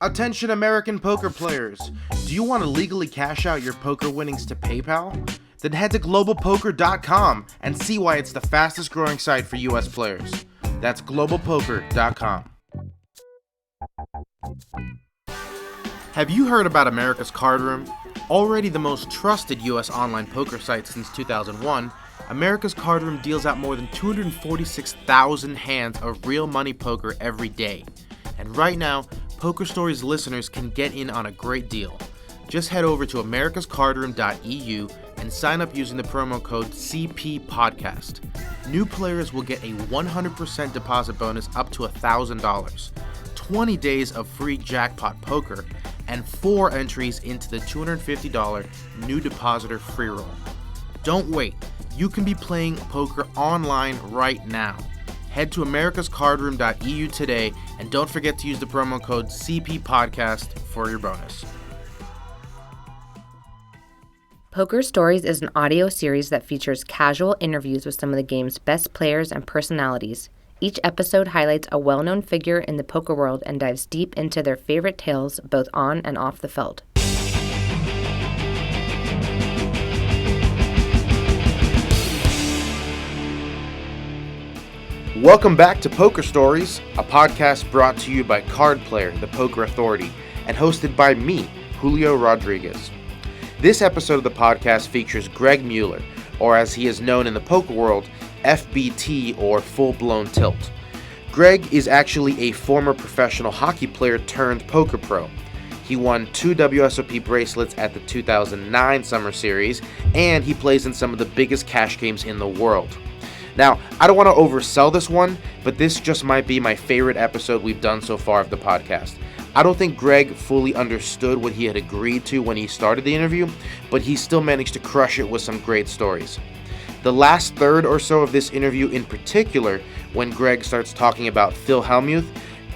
Attention American poker players. Do you want to legally cash out your poker winnings to PayPal? Then head to globalpoker.com and see why it's the fastest growing site for US players. That's globalpoker.com. Have you heard about America's Card Room? Already the most trusted US online poker site since 2001, America's Card Room deals out more than 246,000 hands of real money poker every day. And right now, Poker Stories listeners can get in on a great deal. Just head over to americascardroom.eu and sign up using the promo code CPPodcast. New players will get a 100% deposit bonus up to $1,000, 20 days of free jackpot poker, and 4 entries into the $250 new depositor free roll. Don't wait. You can be playing poker online right now. Head to americascardroom.eu today and don't forget to use the promo code CPPodcast for your bonus. Poker Stories is an audio series that features casual interviews with some of the game's best players and personalities. Each episode highlights a well-known figure in the poker world and dives deep into their favorite tales both on and off the feld. Welcome back to Poker Stories, a podcast brought to you by Card Player, the Poker Authority, and hosted by me, Julio Rodriguez. This episode of the podcast features Greg Mueller, or as he is known in the poker world, FBT or Full Blown Tilt. Greg is actually a former professional hockey player turned poker pro. He won 2 WSOP bracelets at the 2009 Summer Series, and he plays in some of the biggest cash games in the world. Now, I don't want to oversell this one, but this just might be my favorite episode we've done so far of the podcast. I don't think Greg fully understood what he had agreed to when he started the interview, but he still managed to crush it with some great stories. The last third or so of this interview in particular, when Greg starts talking about Phil Hellmuth,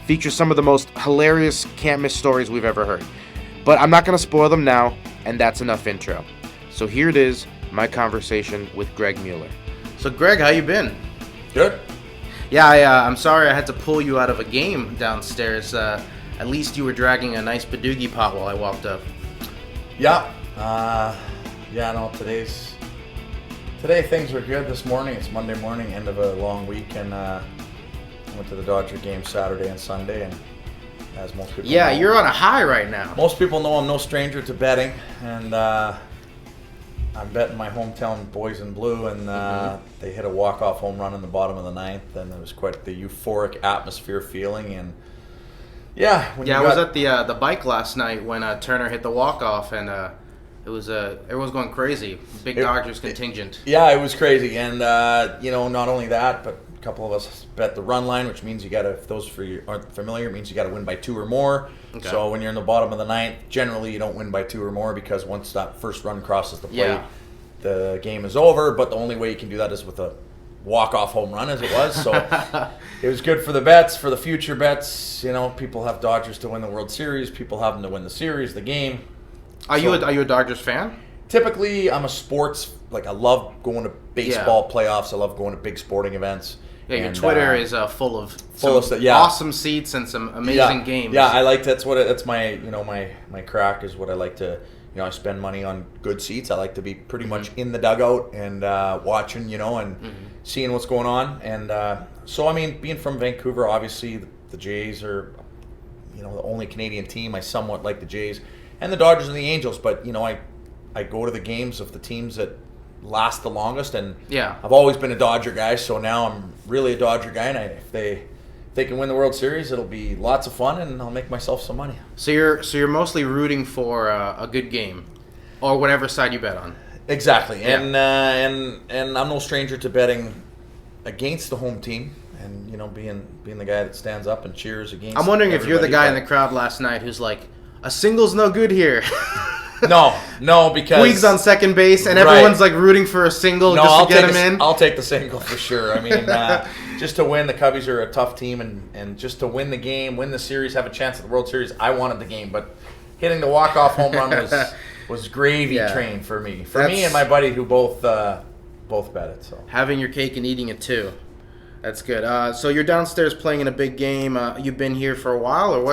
features some of the most hilarious can't-miss stories we've ever heard. But I'm not going to spoil them now, and that's enough intro. So here it is, my conversation with Greg Mueller. So Greg, how you been? Good. Yeah, I'm sorry I had to pull you out of a game downstairs. At least you were dragging a nice Badoogie pot while I walked up. Yeah. No, today things are good this morning. It's Monday morning, end of a long week, and I went to the Dodger game Saturday and Sunday, and as most people know, you're on a high right now. Most people know I'm no stranger to betting, and I'm betting my hometown boys in blue, and they hit a walk-off home run in the bottom of the ninth, and it was quite the euphoric atmosphere feeling. And I was at the bike last night when Turner hit the walk-off, and it was everyone's going crazy. Big Dodgers contingent. Yeah, it was crazy, and not only that, but a couple of us bet the run line, which means you got to, if those for you aren't familiar, it means you got to win by 2 or more. Okay. So when you're in the bottom of the ninth, generally you don't win by 2 or more, because once that first run crosses the plate, the game is over. But the only way you can do that is with a walk-off home run, as it was. So it was good for the bets, for the future bets. People have Dodgers to win the World Series. People have them to win the series, the game. Are you a Dodgers fan? Typically, I'm a sports, I love going to baseball playoffs. I love going to big sporting events. Yeah, your Twitter is full of awesome seats and some amazing games. Yeah, I like that's my my crack is what I like to I spend money on good seats. I like to be pretty much in the dugout and watching and seeing what's going on. And so being from Vancouver, obviously the Jays are the only Canadian team. I somewhat like the Jays and the Dodgers and the Angels, but I go to the games of the teams that last the longest, and I've always been a Dodger guy, so now I'm really a Dodger guy, and if they can win the World Series, it'll be lots of fun, and I'll make myself some money. So you're mostly rooting for a good game, or whatever side you bet on. Exactly, and I'm no stranger to betting against the home team, and being the guy that stands up and cheers against. I'm wondering if you're the guy in the crowd last night who's like, a single's no good here. No, because Puig's on second base, and everyone's rooting for a single just to get him in. I'll take the single for sure. Just to win, the Cubbies are a tough team, and just to win the game, win the series, have a chance at the World Series, I wanted the game. But hitting the walk-off home run was gravy train for me. Me and my buddy who both bet it. So having your cake and eating it too. That's good. So you're downstairs playing in a big game. You've been here for a while, or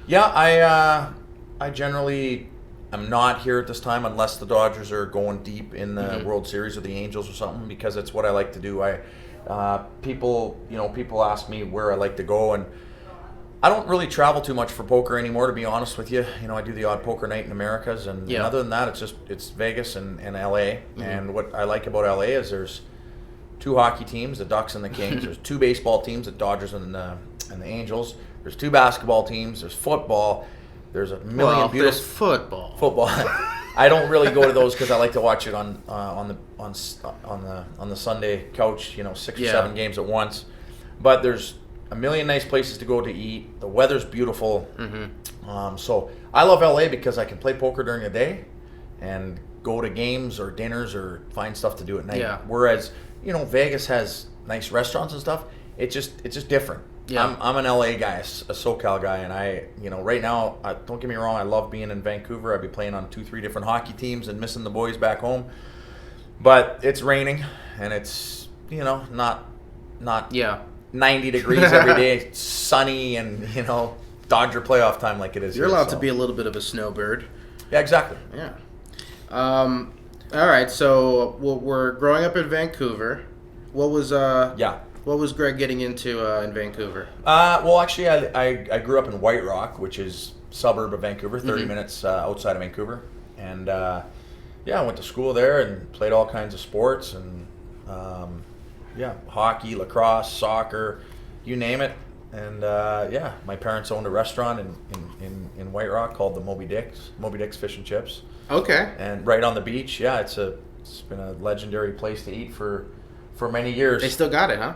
Yeah, I generally am not here at this time unless the Dodgers are going deep in the World Series or the Angels or something, because it's what I like to do. People ask me where I like to go, and I don't really travel too much for poker anymore, to be honest with you. I do the odd poker night in Americas, and other than that, it's Vegas and LA. And what I like about LA is there's 2 hockey teams, the Ducks and the Kings. There's 2 baseball teams, the Dodgers and the Angels. There's 2 basketball teams. There's football. There's a million beautiful there's football. I don't really go to those because I like to watch it on the Sunday couch. 6 or 7 games at once. But there's a million nice places to go to eat. The weather's beautiful. So I love LA because I can play poker during the day and go to games or dinners or find stuff to do at night. Yeah. Whereas, Vegas has nice restaurants and stuff. It's just different. Yeah. I'm an LA guy, a SoCal guy, and right now, don't get me wrong, I love being in Vancouver. I'd be playing on 2-3 different hockey teams and missing the boys back home. But it's raining, and it's, not 90 degrees every day. It's sunny and, Dodger playoff time like it is. You're here, allowed to be a little bit of a snowbird. Yeah, exactly. Yeah. All right, so we're growing up in Vancouver. What was What was Greg getting into in Vancouver? Well, actually, I grew up in White Rock, which is a suburb of Vancouver, 30 minutes outside of Vancouver. And, I went to school there and played all kinds of sports and, hockey, lacrosse, soccer, you name it. And, my parents owned a restaurant in White Rock called the Moby Dick's Fish and Chips. Okay. And right on the beach, it's been a legendary place to eat for many years. They still got it, huh?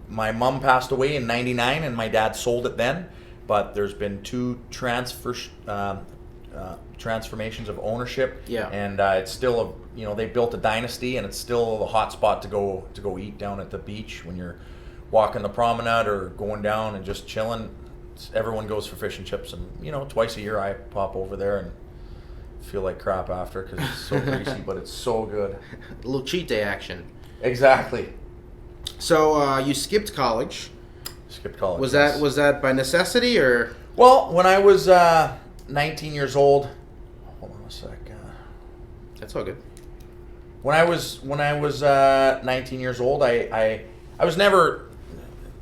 My mom passed away in '99, and my dad sold it then. But there's been 2 transformations of ownership. Yeah. And it's still they built a dynasty, and it's still a hot spot to go eat down at the beach when you're walking the promenade or going down and just chilling. Everyone goes for fish and chips, and twice a year I pop over there and feel like crap after because it's so greasy, but it's so good. A little cheat day action. Exactly. So you skipped college. Skipped college. Was yes. that by necessity or? Well, when I was 19 years old. Hold on a sec. That's all good. When I was 19 years old, I never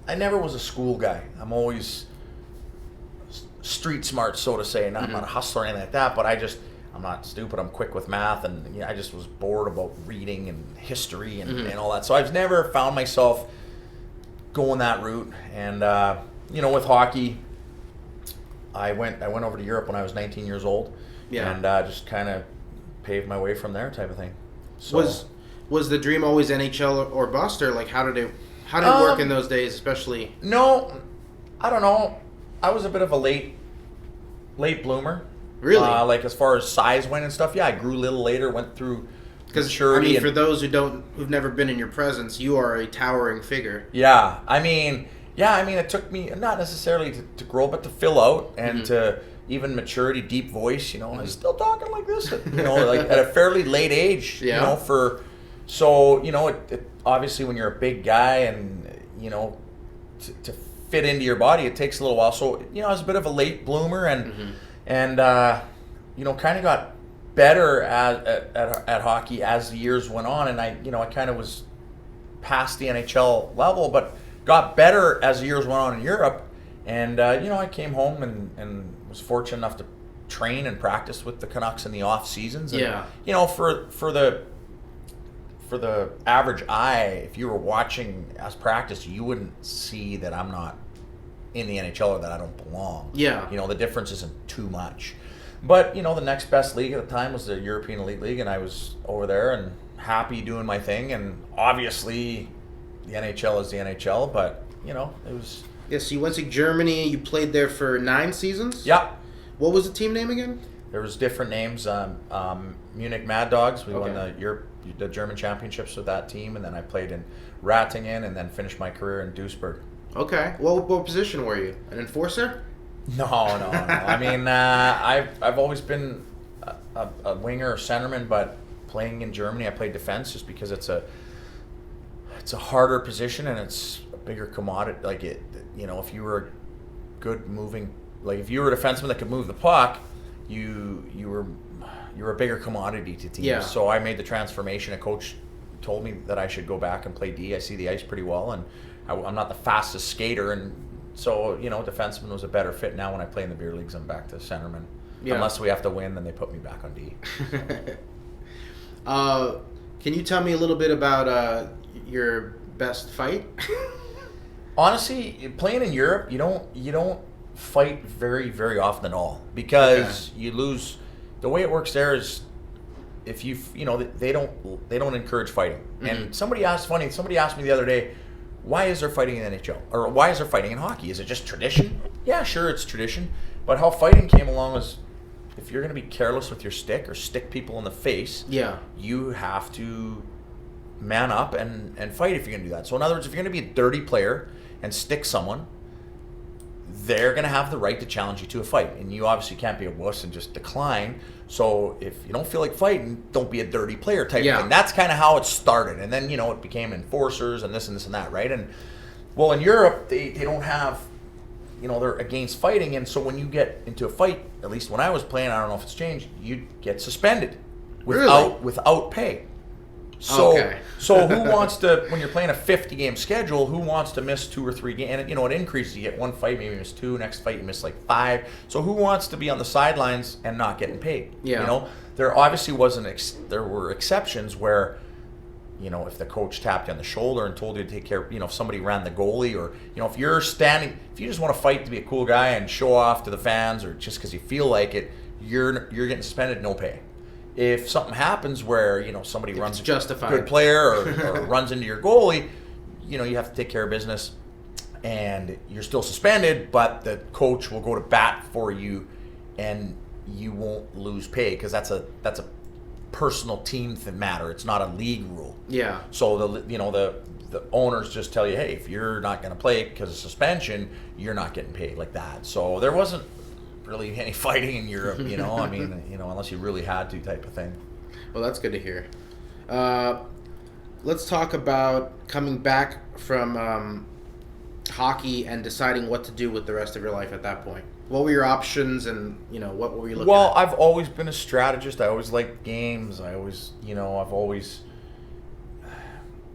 was a school guy. I'm always street smart, so to say. I'm not a hustler or anything like that, but I'm not stupid. I'm quick with math, and I just was bored about reading and history and all that. So I've never found myself going that route. And with hockey, I went over to Europe when I was 19 years old, and just kind of paved my way from there, type of thing. So, was the dream always NHL or bust, or like how did it work in those days, especially? No, I don't know. I was a bit of a late bloomer. Really? Like as far as size went and stuff, I grew a little later, went through maturity. For those who've never been in your presence, you are a towering figure. Yeah, it took me not necessarily to grow, but to fill out and to even maturity, deep voice. I was still talking like this, like at a fairly late age. Yeah. It obviously when you're a big guy and to fit into your body, it takes a little while. So I was a bit of a late bloomer and kind of got better at hockey as the years went on, and I kind of was past the NHL level, but got better as the years went on in Europe. And I came home and was fortunate enough to train and practice with the Canucks in the off seasons. And, for the average eye, if you were watching us practice, you wouldn't see that I'm not in the NHL or that I don't belong. Yeah. The difference isn't too much. But, the next best league at the time was the European Elite League, and I was over there and happy doing my thing. And obviously, the NHL is the NHL, but, it was... Yeah, so you went to Germany, you played there for 9 seasons? Yeah. What was the team name again? There was different names. Munich Mad Dogs. We won Okay. the German championships with that team, and then I played in Ratingen, and then finished my career in Duisburg. Okay. What position were you? An enforcer? No. I mean, I've always been a winger or centerman, but playing in Germany, I played defense just because it's a harder position and it's a bigger commodity. Like if you were a good moving like if you were a defenseman that could move the puck, you were a bigger commodity to teams. Yeah. So I made the transformation. A coach told me that I should go back and play D. I see the ice pretty well, and I'm not the fastest skater, and so defenseman was a better fit. Now when I play in the beer leagues, I'm back to centerman. Yeah. Unless we have to win, then they put me back on D. Can you tell me a little bit about your best fight? Honestly, playing in Europe, you don't fight very, very often at all, because you lose. The way it works there is, if they don't encourage fighting. Mm-hmm. And somebody asked me the other day, why is there fighting in the NHL, or why is there fighting in hockey? Is it just tradition? Yeah, sure, it's tradition. But how fighting came along was, if you're going to be careless with your stick or stick people in the face, you have to man up and fight if you're going to do that. So in other words, if you're going to be a dirty player and stick someone, they're going to have the right to challenge you to a fight. And you obviously can't be a wuss and just decline. So if you don't feel like fighting, don't be a dirty player type of thing. That's kind of how it started. And then, it became enforcers and this and that, right? And, well, in Europe, they don't have, they're against fighting. And so when you get into a fight, at least when I was playing, I don't know if it's changed, you get suspended without pay. So so who wants to, when you're playing a 50-game schedule, who wants to miss 2 or 3 games? And it increases. You get one fight, maybe you miss 2. Next fight, you miss like 5. So who wants to be on the sidelines and not getting paid? Yeah. There obviously there were exceptions where, if the coach tapped you on the shoulder and told you to take care, if somebody ran the goalie, or, if you just want to fight to be a cool guy and show off to the fans, or just because you feel like it, you're getting suspended, no pay. If something happens where, somebody runs a good player or runs into your goalie, you have to take care of business, and you're still suspended, but the coach will go to bat for you, and you won't lose pay, because that's a personal team matter. It's not a league rule. Yeah. So the owners just tell you, hey, if you're not going to play because of suspension, you're not getting paid, like that. So there wasn't really any fighting in Europe, unless you really had to, type of thing. Well, that's good to hear. Let's talk about coming back from hockey and deciding what to do with the rest of your life at that point. What were your options, and what were you looking at? Well, I've always been a strategist. I always liked games. I always, I've always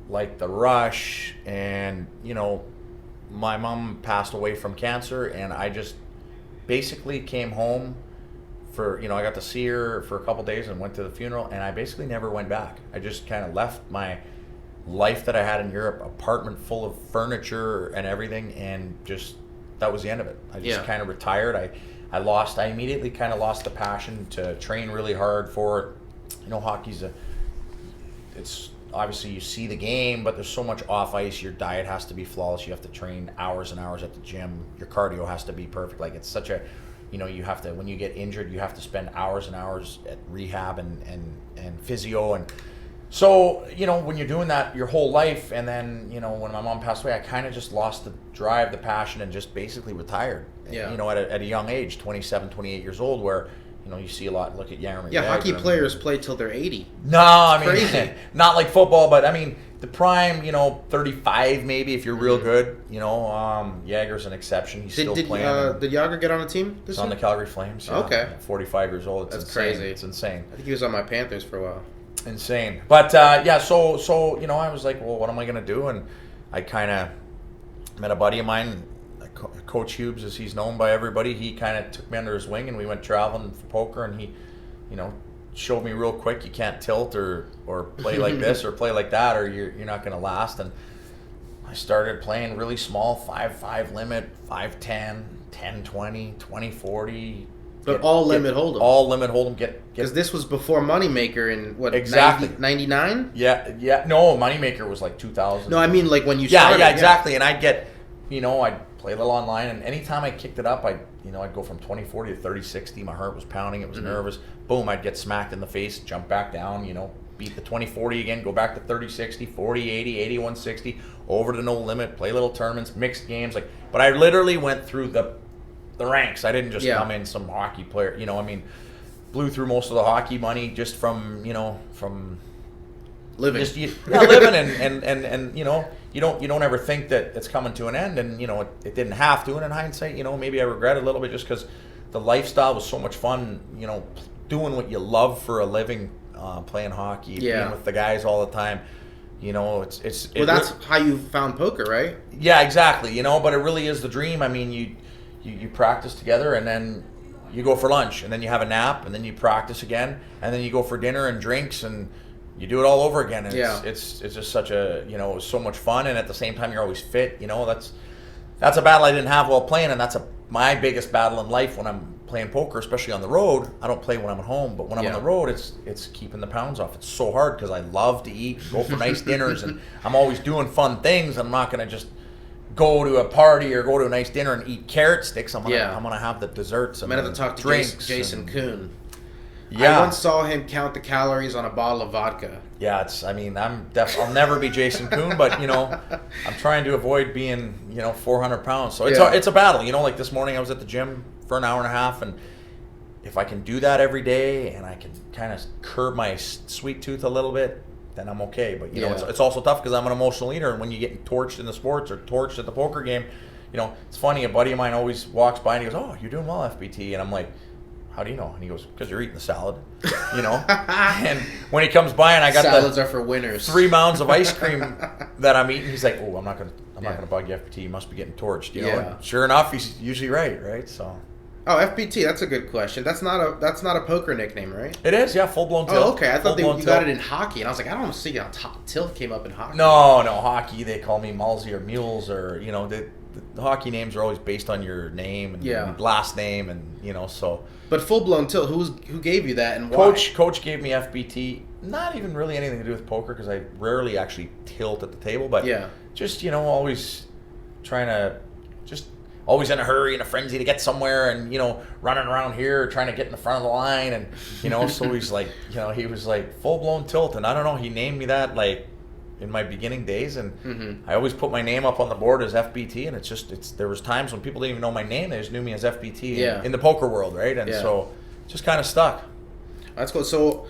liked the rush, and my mom passed away from cancer, and I just basically came home for, I got to see her for a couple days and went to the funeral, and I basically never went back. I just kind of left my life that I had in Europe, apartment full of furniture and everything, and just, that was the end of it. I just kind of retired. I immediately kind of lost the passion to train really hard for it. Hockey's it's obviously, you see the game, but there's so much off ice. Your diet has to be flawless. You have to train hours and hours at the gym. Your cardio has to be perfect. Like, it's such a, you have to, when you get injured, you have to spend hours and hours at rehab and physio. And so, when you're doing that your whole life, and then, when my mom passed away, I kind of just lost the drive, the passion, and just basically retired. Yeah. At a young age, 27, 28 years old, where, you see a lot. Look at Yarmir. Yeah, hockey players play till they're 80. No, I mean, crazy. Not like football, but I mean, the prime, 35 maybe if you're real good. Yager's an exception. He's still playing. Did Yager get on a team this year? On the Calgary Flames. Yeah. Okay. 45 years old. That's crazy. It's insane. I think he was on my Panthers for a while. Insane. But so I was like, well, what am I gonna do? And I kind of met a buddy of mine, Coach Hughes, as he's known by everybody. He kind of took me under his wing, and we went traveling for poker, and he, showed me real quick, you can't tilt or play like this or play like that, or you're not going to last. And I started playing really small, 5-5 limit, 5-10, 10-20, 20-40. But all limit hold'em. All limit hold'em. Because this was before Moneymaker in, what, exactly. 99? Yeah. No, Moneymaker was like 2000. No, I mean like when you started. Yeah, exactly. And I'd get, I'd play a little online, and anytime I kicked it up, I'd go from 20-40 to 30-60. My heart was pounding. It was nervous. Boom, I'd get smacked in the face, jump back down, beat the 20-40 again, go back to 30-60, 40-80, 81-60, over to no limit, play little tournaments, mixed games. But I literally went through the ranks. I didn't just come in some hockey player. Blew through most of the hockey money just from living. Living and you know, you don't ever think that it's coming to an end, and you know it didn't have to. And in hindsight, you know, maybe I regret it a little bit just because the lifestyle was so much fun. You know, doing what you love for a living, playing hockey, being with the guys all the time. You know, it's well, that's how you found poker, right? Yeah, exactly. You know, but it really is the dream. I mean, you practice together, and then you go for lunch, and then you have a nap, and then you practice again, and then you go for dinner and drinks, and you do it all over again. And it's just such a, you know, so much fun, and at the same time you're always fit. You know, that's a battle I didn't have while playing, and that's my biggest battle in life when I'm playing poker, especially on the road. I don't play when I'm at home, but when I'm on the road, it's keeping the pounds off. It's so hard because I love to eat, go for nice dinners, and I'm always doing fun things. I'm not going to just go to a party or go to a nice dinner and eat carrot sticks. I'm gonna have the desserts and I'm gonna have to talk to drinks. Jason Kuhn. Yeah. I once saw him count the calories on a bottle of vodka. Yeah, I'll never be Jason Kuhn, but you know, I'm trying to avoid being, you know, 400 pounds. So it's a battle. You know, like this morning I was at the gym for an hour and a half, and if I can do that every day and I can kind of curb my sweet tooth a little bit, then I'm okay. But you know, it's also tough because I'm an emotional eater, and when you get torched in the sports or torched at the poker game, you know, it's funny. A buddy of mine always walks by and he goes, "Oh, you're doing well, FBT," and I'm like, "How do you know?" And he goes, "Because you're eating the salad," you know. And when he comes by and I got salads are for winners. 3 mounds of ice cream that I'm eating, he's like, "Oh, I'm not gonna bug you, FBT. You must be getting torched," you know. And sure enough, he's usually right. So. Oh, FBT, that's a good question. That's not a poker nickname, right? It is, yeah, full-blown tilt. Oh, okay. I thought you got it in hockey, and I was like, I don't want to see how tilt came up in hockey. No, hockey, they call me Malsey or Mules, or, you know, the hockey names are always based on your name and last name, and, you know, so. But full-blown tilt, who gave you that and why? Coach gave me FBT, not even really anything to do with poker, because I rarely actually tilt at the table, but just, you know, always trying to always in a hurry, in a frenzy to get somewhere, and, you know, running around here trying to get in the front of the line, and, you know, so he's like, you know, he was like full-blown tilt, and I don't know, he named me that like in my beginning days, and I always put my name up on the board as FBT, and there was times when people didn't even know my name, they just knew me as FBT in the poker world, right? And so just kind of stuck. That's cool. So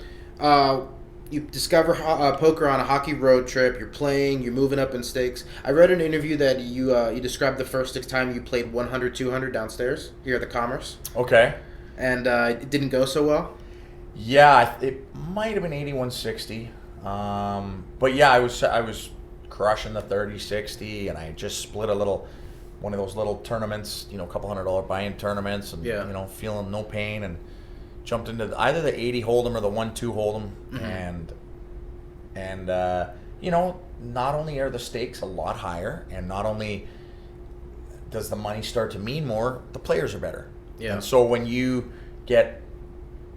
you discover poker on a hockey road trip. You're playing. You're moving up in stakes. I read an interview that you described the first time you played 100, 200 downstairs here at the Commerce. Okay. And it didn't go so well. Yeah, it might have been 8160. But yeah, I was crushing the 30-60, and I just split one of those little tournaments, you know, a couple $100 buy-in tournaments, and you know, feeling no pain, and jumped into either the 80 Hold'em or the 1-2 Hold'em, and you know, not only are the stakes a lot higher, and not only does the money start to mean more, the players are better. Yeah. And so when you get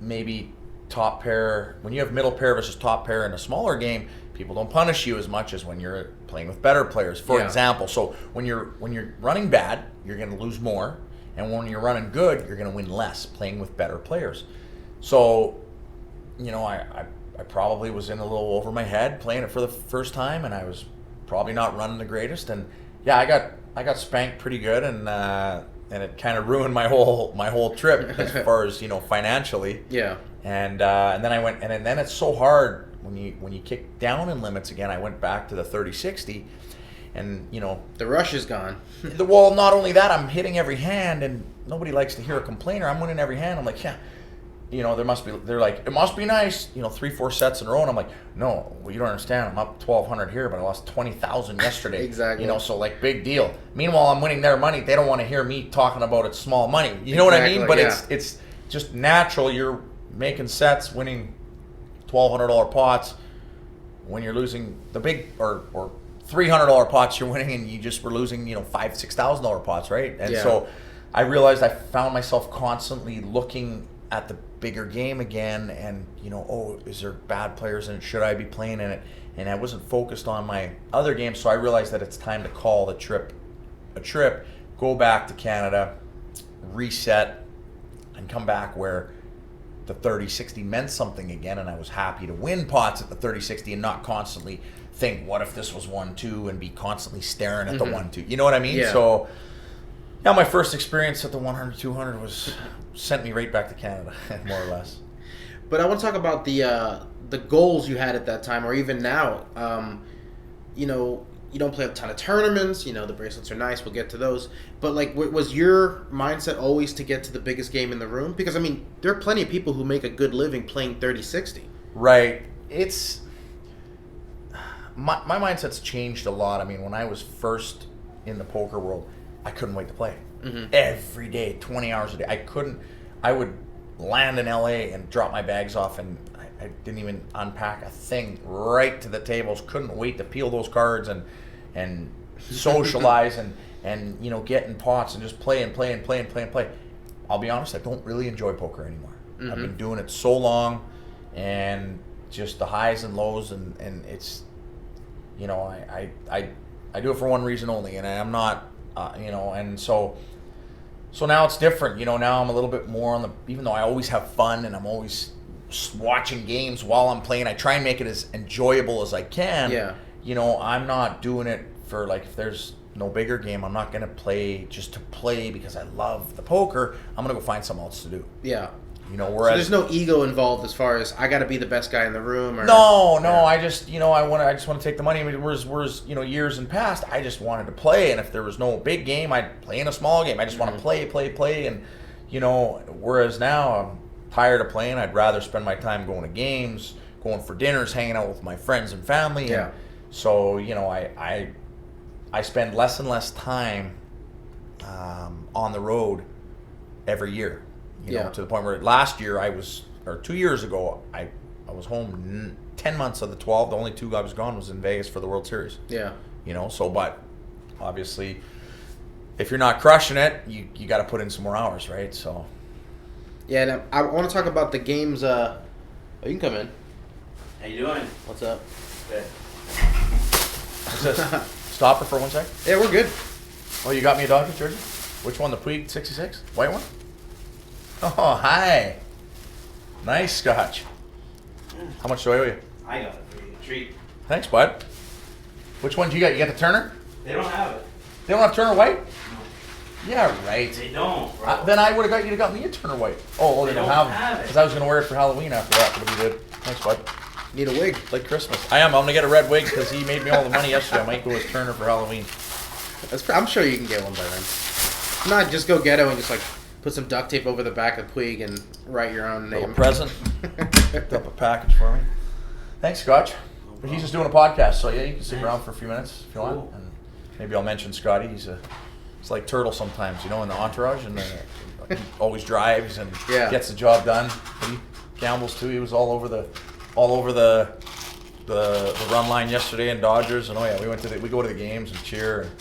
maybe top pair, when you have middle pair versus top pair in a smaller game, people don't punish you as much as when you're playing with better players. For example, so when you're running bad, you're going to lose more. And when you're running good, you're going to win less playing with better players. So, you know, I probably was in a little over my head playing it for the first time, and I was probably not running the greatest. And yeah, I got spanked pretty good, and it kind of ruined my whole trip as far as, you know, financially. Yeah. And then I went, and then it's so hard when you kick down in limits again. I went back to the 30-60. And, you know, the rush is gone. Well, not only that, I'm hitting every hand, and nobody likes to hear a complainer. I'm winning every hand. I'm like, yeah, you know, they're like, it must be nice, you know, 3-4 sets in a row. And I'm like, no, well, you don't understand. I'm up 1,200 here, but I lost 20,000 yesterday. Exactly. You know, so like, big deal. Meanwhile, I'm winning their money. They don't want to hear me talking about it's small money. You know what I mean? But it's just natural. You're making sets, winning $1,200 pots when you're losing the big or $300 pots you're winning, and you just were losing, you know, $5,000-$6,000 pots, right? And so I realized I found myself constantly looking at the bigger game again, and, you know, oh, is there bad players in it? Should I be playing in it? And I wasn't focused on my other games, so I realized that it's time to call the trip a trip, go back to Canada, reset, and come back where the 30-60 meant something again, and I was happy to win pots at the 30-60 and not constantly think, what if this was 1-2, and be constantly staring at the 1-2. You know what I mean? Yeah. So, yeah, my first experience at the 100-200 sent me right back to Canada, more or less. But I want to talk about the goals you had at that time, or even now. You don't play a ton of tournaments. The bracelets are nice. We'll get to those. But like, was your mindset always to get to the biggest game in the room? Because I mean, there are plenty of people who make a good living playing 30-60. Right. It's my mindset's changed a lot. I mean, when I was first in the poker world, I couldn't wait to play. Every day, 20 hours a day. I would land in LA and drop my bags off, and I didn't even unpack a thing, right to the tables. Couldn't wait to peel those cards and socialize and get in pots and just play and play and play and play and play. I'll be honest, I don't really enjoy poker anymore. I've been doing it so long, and just the highs and lows, and it's, I do it for one reason only, and I'm not, and so now it's different. Now I'm a little bit more on the, even though I always have fun and I'm always watching games while I'm playing, I try and make it as enjoyable as I can. Yeah. I'm not doing it for, like, if there's no bigger game, I'm not going to play just to play because I love the poker. I'm going to go find something else to do. Yeah. Whereas so there's no ego involved as far as I got to be the best guy in the room. Or, no. I just, I just want to take the money. I mean, whereas years in past, I just wanted to play, and if there was no big game, I'd play in a small game. I just want to play, and whereas now I'm tired of playing. I'd rather spend my time going to games, going for dinners, hanging out with my friends and family. Yeah. And so I spend less and less time on the road every year. To the point where last year 2 years ago, I was home 10 months of the 12. The only 2 I was gone was in Vegas for the World Series. Yeah. But obviously, if you're not crushing it, you got to put in some more hours, right? So. Yeah, and I want to talk about the games. You can come in. How you doing? What's up? Good. Is this stopper for 1 sec? Yeah, we're good. Oh, you got me a Dodgers jersey? Which one? The Puig 66? White one? Oh, hi. Nice scotch. How much do I owe you? I got it for you. Treat. Thanks, bud. Which one do you got? You got the Turner? They don't have it. They don't have Turner White? No. Yeah, right. They don't, bro. Then I would have got you to got me a Turner White. Oh, they don't have it. Because I was going to wear it for Halloween after that, but it'll be good. Thanks, bud. Need a wig. Like Christmas. I am. I'm going to get a red wig because he made me all the money yesterday. I might go with Turner for Halloween. I'm sure you can get one by then. If not, just go ghetto and just like put some duct tape over the back of Puig and write your own name. Little present. Picked up a package for me. Thanks, Scotch. But he's just doing a podcast, so yeah, you can stick around for a few minutes if you want. And maybe I'll mention Scotty. He's like Turtle sometimes, in the entourage, and he always drives and gets the job done. But he gambles too. He was all over the run line yesterday in Dodgers, and we go to the games and cheer. And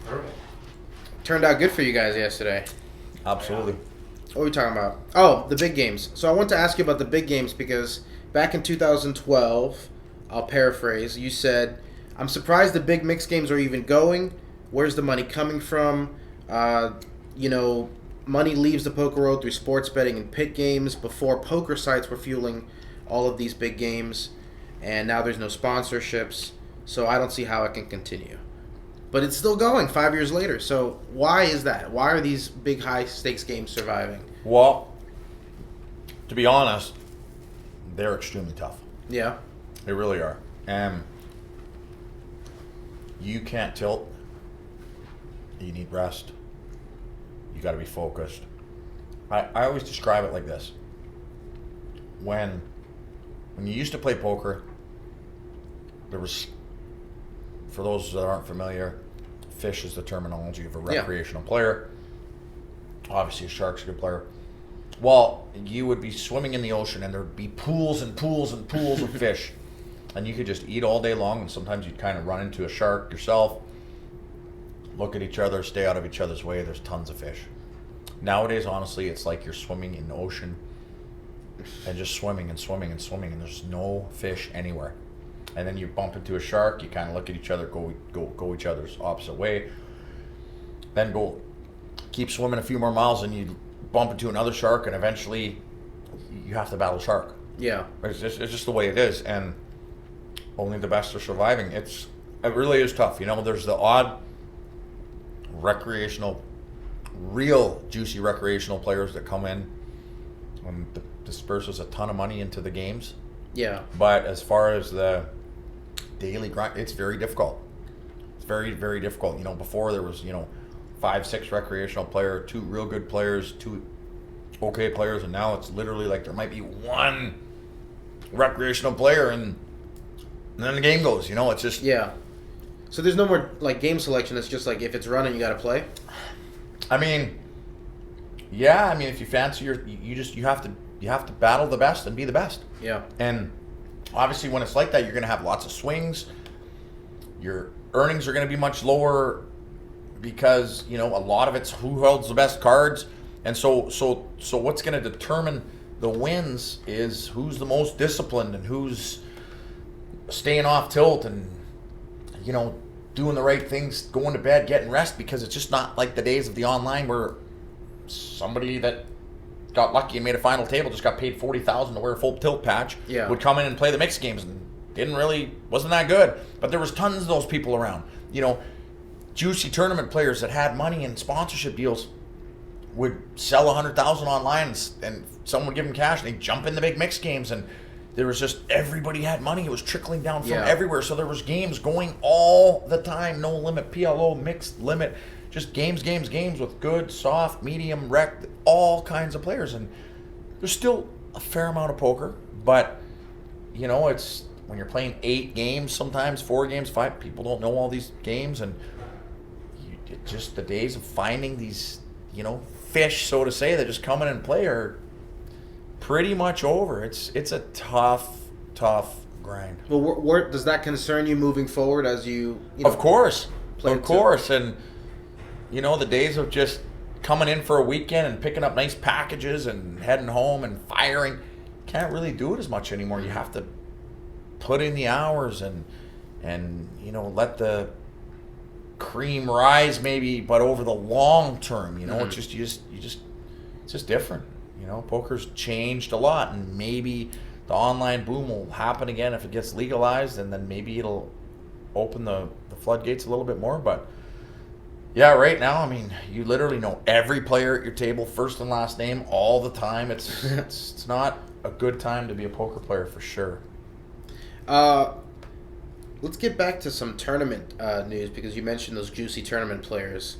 Perfect. Turned out good for you guys yesterday. Absolutely. What are we talking about? Oh, the big games. So I want to ask you about the big games because back in 2012, I'll paraphrase, you said, I'm surprised the big mixed games are even going. Where's the money coming from? Money leaves the poker world through sports betting and pit games. Before, poker sites were fueling all of these big games, and now there's no sponsorships, so I don't see how it can continue. But it's still going 5 years later. So why is that? Why are these big high-stakes games surviving? Well, to be honest, they're extremely tough. Yeah. They really are. You can't tilt. You need rest. You got to be focused. I always describe it like this. When you used to play poker, there was, for those that aren't familiar, fish is the terminology of a recreational player. Obviously, a shark's a good player. Well, you would be swimming in the ocean, and there'd be pools and pools and pools of fish. And you could just eat all day long, and sometimes you'd kind of run into a shark yourself, look at each other, stay out of each other's way. There's tons of fish. Nowadays, honestly, it's like you're swimming in the ocean and just swimming and swimming and swimming, and there's no fish anywhere. And then you bump into a shark, you kind of look at each other, go each other's opposite way. Then keep swimming a few more miles, and you bump into another shark, and eventually you have to battle a shark. Yeah. It's just the way it is, and only the best are surviving. It really is tough. There's the odd real juicy recreational players that come in disperses a ton of money into the games. Yeah. But as far as the daily grind, it's very difficult. It's very, very difficult. Before there was, 5, 6 recreational players, 2 real good players, 2 okay players, and now it's literally like there might be 1 recreational player and then the game goes. It's just Yeah. So there's no more like game selection. It's just like if it's running, you got to play. I mean, yeah. I mean, if you fancy you have to battle the best and be the best. Yeah. And obviously, when it's like that, you're going to have lots of swings. Your earnings are going to be much lower because a lot of it's who holds the best cards, and so what's going to determine the wins is who's the most disciplined and who's staying off tilt and doing the right things, going to bed, getting rest, because it's just not like the days of the online where somebody that got lucky and made a final table just got paid $40,000 to wear a full tilt patch. Yeah. Would come in and play the mixed games and wasn't that good. But there was tons of those people around. Juicy tournament players that had money and sponsorship deals would sell $100,000 online and someone would give them cash and they'd jump in the big mixed games, and there was just everybody had money. It was trickling down from everywhere. So there was games going all the time. No limit, PLO, mixed limit, just games with good, soft, medium, rec, all kinds of players. And there's still a fair amount of poker, but it's when you're playing 8 games, sometimes 4 games, 5. People don't know all these games, and just the days of finding these, fish, so to say, that just come in and play are pretty much over. It's a tough grind. Well, does that concern you moving forward as you of course, play of course, and the days of just coming in for a weekend and picking up nice packages and heading home and firing, can't really do it as much anymore. You have to put in the hours and let the cream rise maybe, but over the long term, it's just different. Poker's changed a lot, and maybe the online boom will happen again if it gets legalized, and then maybe it'll open the floodgates a little bit more. But yeah, right now, I mean, you literally know every player at your table, first and last name, all the time. It's not a good time to be a poker player for sure. Let's get back to some tournament news, because you mentioned those juicy tournament players.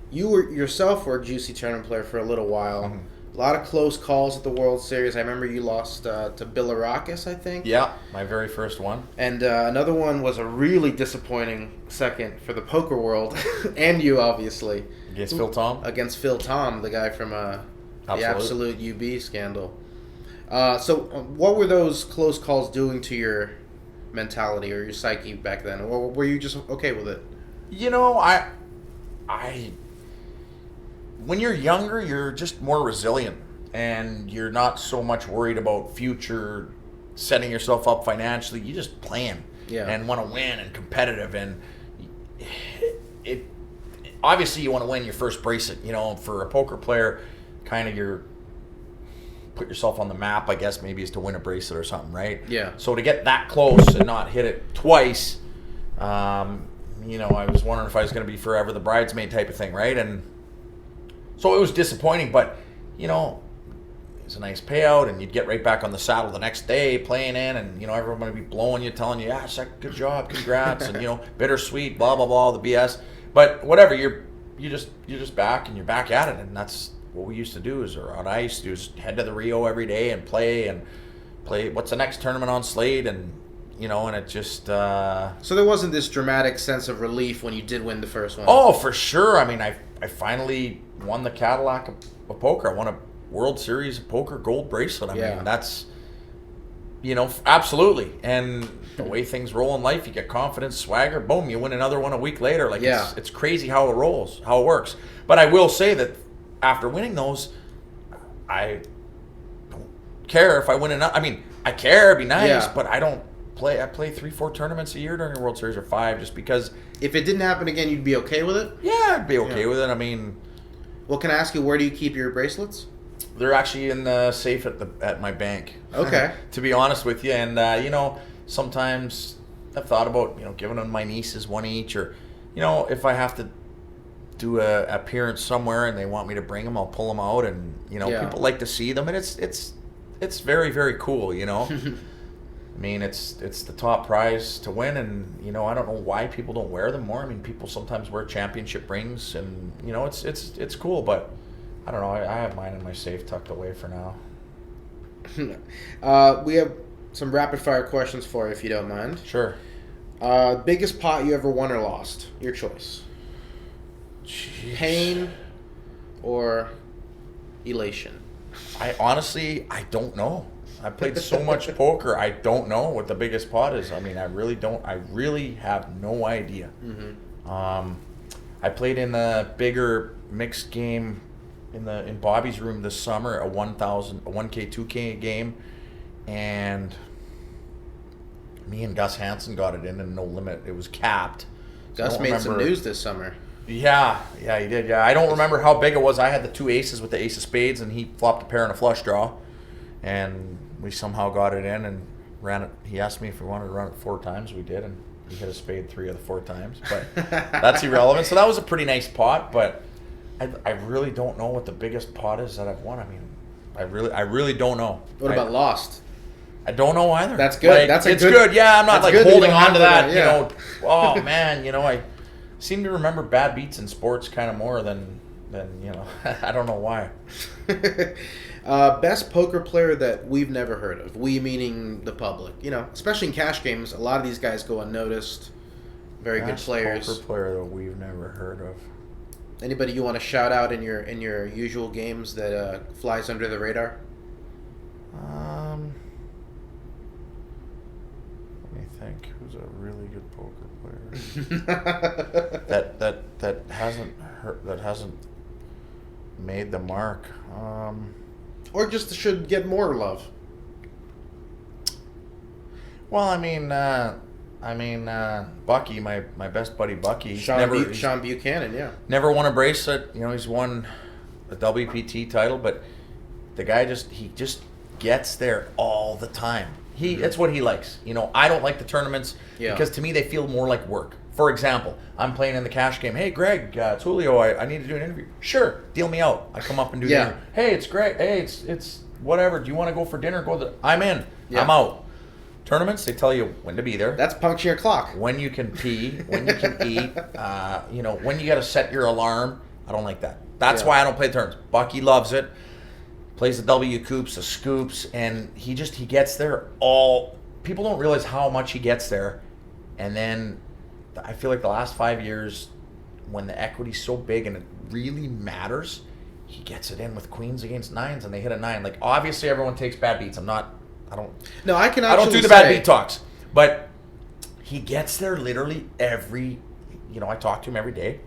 You yourself were a juicy tournament player for a little while. Mm-hmm. A lot of close calls at the World Series. I remember you lost to Bilarakis, I think. Yeah, my very first one. And another one was a really disappointing second for the poker world, and you, obviously. Against Phil Tom? Against Phil Tom, the guy from the Absolute UB scandal. So what were those close calls doing to your mentality or your psyche back then? Or were you just okay with it? I when you're younger, you're just more resilient, and you're not so much worried about future, setting yourself up financially. You just plan and want to win and competitive, and it obviously you want to win your first bracelet. For a poker player, kind of your put yourself on the map, I guess, maybe, is to win a bracelet or something, right? Yeah. So to get that close and not hit it twice, I was wondering if I was going to be forever the bridesmaid type of thing, right? And so it was disappointing, but, it's a nice payout, and you'd get right back on the saddle the next day playing in, and, everyone would be blowing you, telling you, yeah, good job, congrats, and, bittersweet, blah, blah, blah, the BS. But whatever, you're just back, and you're back at it, and that's what we used to do is on ice, just head to the Rio every day and play what's the next tournament on slate, and and it just So there wasn't this dramatic sense of relief when you did win the first one? Oh, for sure. I mean, I finally won the Cadillac of poker. I won a World Series of Poker gold bracelet. I mean, that's absolutely. And the way things roll in life, you get confidence, swagger, boom, you win another one a week later. Like it's crazy how it rolls, how it works. But I will say that after winning those, I don't care if I win another. I mean, I care, it'd be nice, but I don't play. I play 3-4 tournaments a year during a World Series, or 5, just because. If it didn't happen again, you'd be okay with it? Yeah, I'd be okay with it. I mean, well, can I ask you, where do you keep your bracelets? They're actually in the safe at my bank. Okay. To be honest with you, and sometimes I've thought about giving them my nieces one each, or if I have to do a appearance somewhere and they want me to bring them, I'll pull them out, and people like to see them, and it's very, very cool. I mean, it's the top prize to win, and I don't know why people don't wear them more. I mean, people sometimes wear championship rings, and it's cool, but I don't know. I have mine in my safe tucked away for now. We have some rapid fire questions for you, if you don't mind. Sure. Biggest pot you ever won or lost? Your choice. Jeez. Pain or elation? I don't know. I played so much poker. I don't know what the biggest pot is. I mean, I really don't. I really have no idea. Mm-hmm. I played in a bigger mixed game in Bobby's room this summer, a 1K, 2K game, and me and Gus Hansen got it in no limit. It was capped. Gus made some news this summer. Yeah, he did. Yeah, I don't remember how big it was. I had the 2 aces with the ace of spades, and he flopped a pair and a flush draw, and we somehow got it in and ran it. He asked me if we wanted to run it 4 times. We did, and we hit a spade 3 of the 4 times. But that's irrelevant. So that was a pretty nice pot, but I really don't know what the biggest pot is that I've won. I mean, I really don't know. What about lost? I don't know either. That's good. It's good. Yeah, I'm not like holding on to that. Yeah. Oh man, I seem to remember bad beats in sports kind of more than I don't know why. Best poker player that we've never heard of. We meaning the public. Especially in cash games, a lot of these guys go unnoticed. Very good players. Poker player that we've never heard of. Anybody you want to shout out in your usual games that flies under the radar? Let me think. Who's a really good poker player that hasn't made the mark? Or just should get more love. Well, I mean, Bucky, my best buddy Bucky. Sean Buchanan, yeah. Never won a bracelet. He's won a WPT title, but the guy just gets there all the time. That's what he likes. I don't like the tournaments because to me they feel more like work. For example, I'm playing in the cash game. Hey, Greg, it's Julio. I need to do an interview. Sure, deal me out. I come up and do the interview. Hey, it's Greg. Hey, it's whatever. Do you want to go for dinner? I'm in. Yeah. I'm out. Tournaments, they tell you when to be there. That's punching your clock. When you can pee, when you can eat, when you got to set your alarm. I don't like that. That's why I don't play tournaments. Bucky loves it. Plays the W coops, the scoops, and he gets there all. People don't realize how much he gets there, and then I feel like the last 5 years, when the equity's so big and it really matters, he gets it in with queens against nines, and they hit a 9. Like obviously, everyone takes bad beats. I don't do the bad beat talks, but he gets there literally every. I talk to him every day,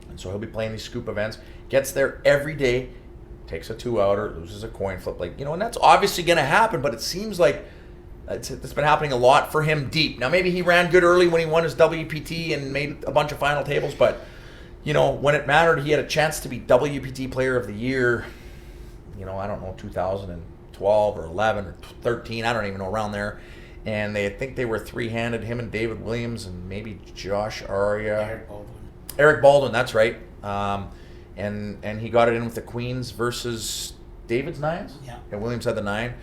and so he'll be playing these scoop events. Gets there every day. Takes a 2-outer, loses a coin flip, and that's obviously going to happen. But it seems like it's been happening a lot for him deep. Now maybe he ran good early when he won his WPT and made a bunch of final tables, but when it mattered, he had a chance to be WPT Player of the Year. I don't know, 2012 or 11 or 13, I don't even know, around there. And I think they were 3-handed, him and David Williams and maybe Josh Aria. Eric Baldwin, that's right. And he got it in with the queens versus David's nines. Yeah. And Williams had the 9,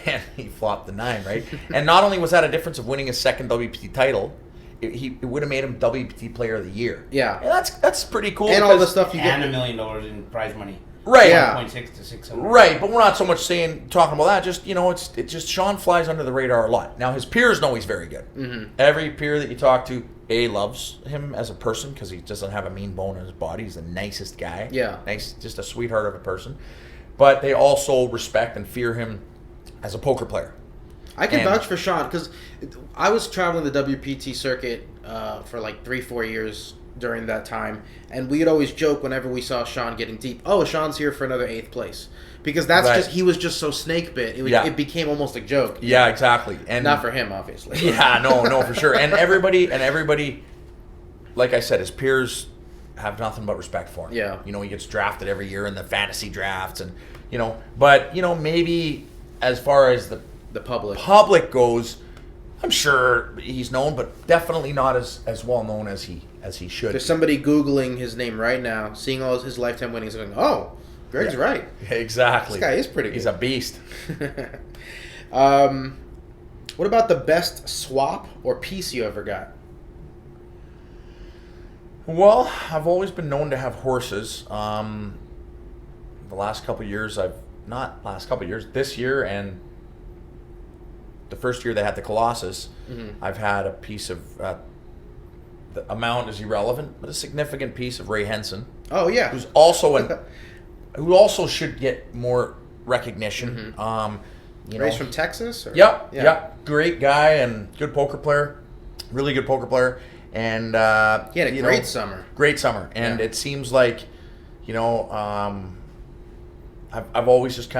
and he flopped the 9, right? And not only was that a difference of winning his second WPT title, it would have made him WPT Player of the Year. Yeah. And that's pretty cool. And all the stuff you and get. $1 million in prize money. Right. Yeah. 1.6 to 600. Right, but we're not so much talking about that. Just it's just Sean flies under the radar a lot. Now his peers know he's very good. Mm-hmm. Every peer that you talk to, loves him as a person because he doesn't have a mean bone in his body. He's the nicest guy. Yeah, nice, just a sweetheart of a person. But they also respect and fear him as a poker player. I can vouch for Sean because I was traveling the WPT circuit for like 3-4 years during that time, and we'd always joke whenever we saw Sean getting deep. Oh, Sean's here for another 8th place, because he was just so snake bit. It became almost a joke. Yeah, exactly, and not for him, obviously. Yeah, no, for sure. And everybody, like I said, his peers have nothing but respect for him. Yeah, he gets drafted every year in the fantasy drafts, and but maybe as far as the public goes, I'm sure he's known, but definitely not as well known as he should. There's somebody Googling his name right now, seeing all his lifetime winnings, going, "Oh, Greg's right. Exactly. This guy is pretty good. He's a beast." What about the best swap or piece you ever got? Well, I've always been known to have horses. The last couple of years, this year and the first year they had the Colossus, I've had a piece of, the amount is irrelevant, but a significant piece of Ray Henson. Oh, yeah. Who also should get more recognition. Ray's from Texas? Or? Yep. Great guy and good poker player. Really good poker player. And he had a great summer. Great summer. And it seems like, I've always just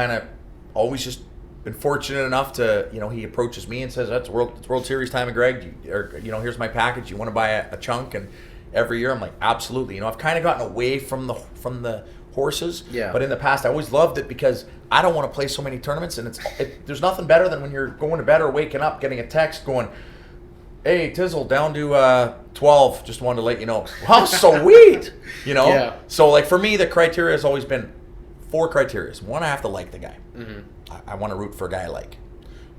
been fortunate enough to, he approaches me and says, it's World Series time, Greg, here's my package. You want to buy a chunk? And every year I'm like, absolutely. I've kind of gotten away from the horses. Yeah. But in the past, I always loved it because I don't want to play so many tournaments. And there's nothing better than when you're going to bed or waking up, getting a text going, "Hey, Tizzle, down to 12. Just wanted to let you know." Wow, sweet. Yeah. So, like, for me, the criteria has always been 4 criteria. 1, I have to like the guy. I want to root for a guy I like.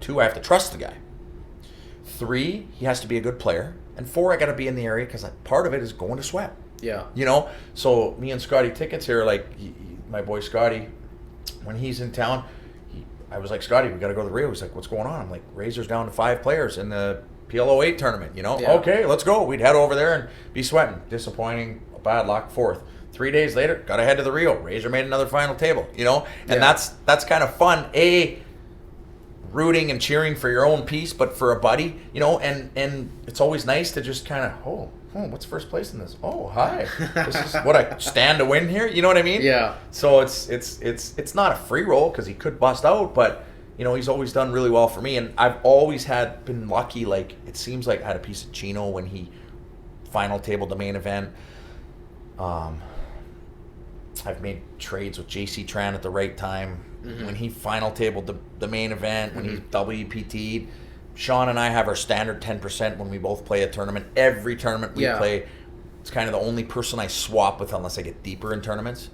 2, I have to trust the guy. 3, he has to be a good player. And 4, I got to be in the area because part of it is going to sweat. Yeah. So me and Scotty Tickets here, like, my boy Scotty, when he's in town, I was like, "Scotty, we got to go to the Rio." He's like, "What's going on?" I'm like, "Razor's down to 5 players in the PLO 8 tournament, Yeah. Okay, let's go. We'd head over there and be sweating. Disappointing, bad luck, 4th. 3 days later, got to head to the Rio. Razor made another final table, and that's kind of fun. Rooting and cheering for your own piece, but for a buddy, and it's always nice to just kind of, what's first place in this? Oh, hi. This is what I stand to win here. You know what I mean? Yeah. So it's not a free roll because he could bust out, but he's always done really well for me, and I've always been lucky. Like, it seems like I had a piece of Chino when he final tabled the main event. I've made trades with JC Tran at the right time when he final tabled the main event, when he WPT'd. Sean and I have our standard 10% when we both play a tournament. Every tournament we play, it's kind of the only person I swap with unless I get deeper in tournaments,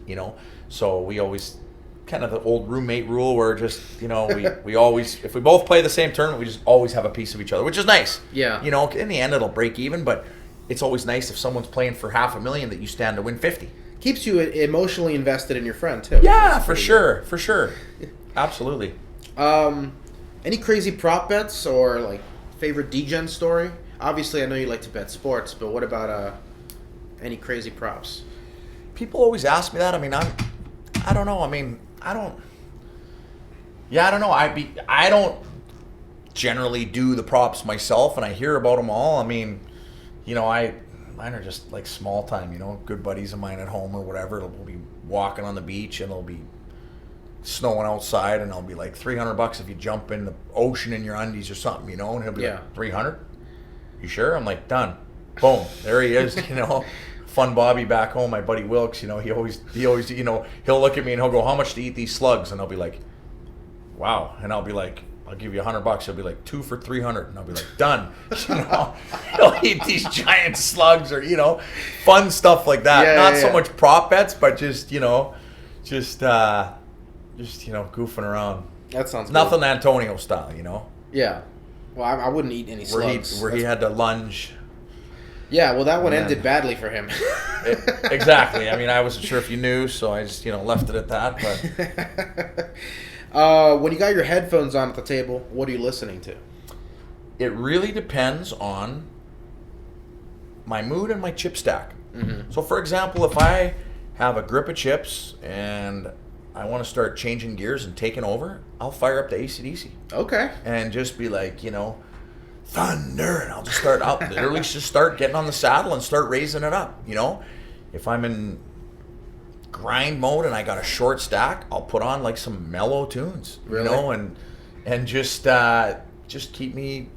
So we always, kind of the old roommate rule where just, we always, if we both play the same tournament, we just always have a piece of each other, which is nice. Yeah. In the end, it'll break even, but it's always nice if someone's playing for $500,000 that you stand to win 50. Keeps you emotionally invested in your friend, too. Yeah, for sure. Absolutely. Any crazy prop bets or, like, favorite degen story? Obviously, I know you like to bet sports, but what about any crazy props? People always ask me that. I mean, I don't know. I mean, I don't know. I don't generally do the props myself, and I hear about them all. I mean, mine are just like small time, good buddies of mine at home or whatever. We'll be walking on the beach and it'll be snowing outside, and I'll be like $300 if you jump in the ocean in your undies or something, and he'll be like, 300? You sure? I'm like, done. Boom. There he is, Fun Bobby back home, my buddy Wilkes, he always, he'll look at me and he'll go, "How much to eat these slugs?" And I'll be like, "Wow." And I'll be like, "I'll give you $100. He'll be like, 2 for 300. And I'll be like, done. He'll eat these giant slugs or, fun stuff like that. Not so much prop bets, but just, just goofing around. That sounds nothing cool. Antonio style, Yeah. Well, I wouldn't eat any slugs. Where he had to lunge. Yeah, well, that one ended badly for him. Exactly. I mean, I wasn't sure if you knew, so I just, left it at that. But when you got your headphones on at the table, what are you listening to? It really depends on my mood and my chip stack. Mm-hmm. So, for example, if I have a grip of chips and I want to start changing gears and taking over, I'll fire up the AC/DC. Okay. And just be like, thunder, and I'll just literally just start getting on the saddle and start raising it up, If I'm in grind mode and I got a short stack, I'll put on like some mellow tunes, really? and just keep me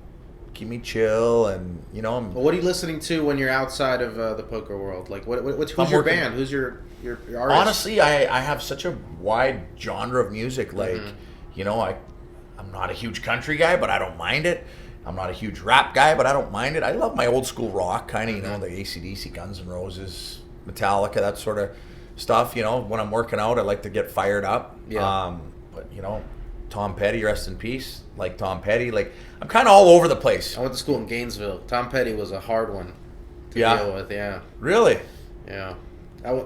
chill, and Well, what are you listening to when you're outside of the poker world? Like, who's your band? Who's your artist? Honestly, I have such a wide genre of music. Like, I'm not a huge country guy, but I don't mind it. I'm not a huge rap guy, but I don't mind it. I love my old school rock, kind of, you know, the AC/DC, Guns N' Roses, Metallica, that sort of stuff. You know, when I'm working out, I like to get fired up. Yeah. But, you know, Tom Petty, rest in peace. Like Tom Petty. Like, I'm kind of all over the place. I went to school in Gainesville. Tom Petty was a hard one to deal with, yeah. Really? Yeah.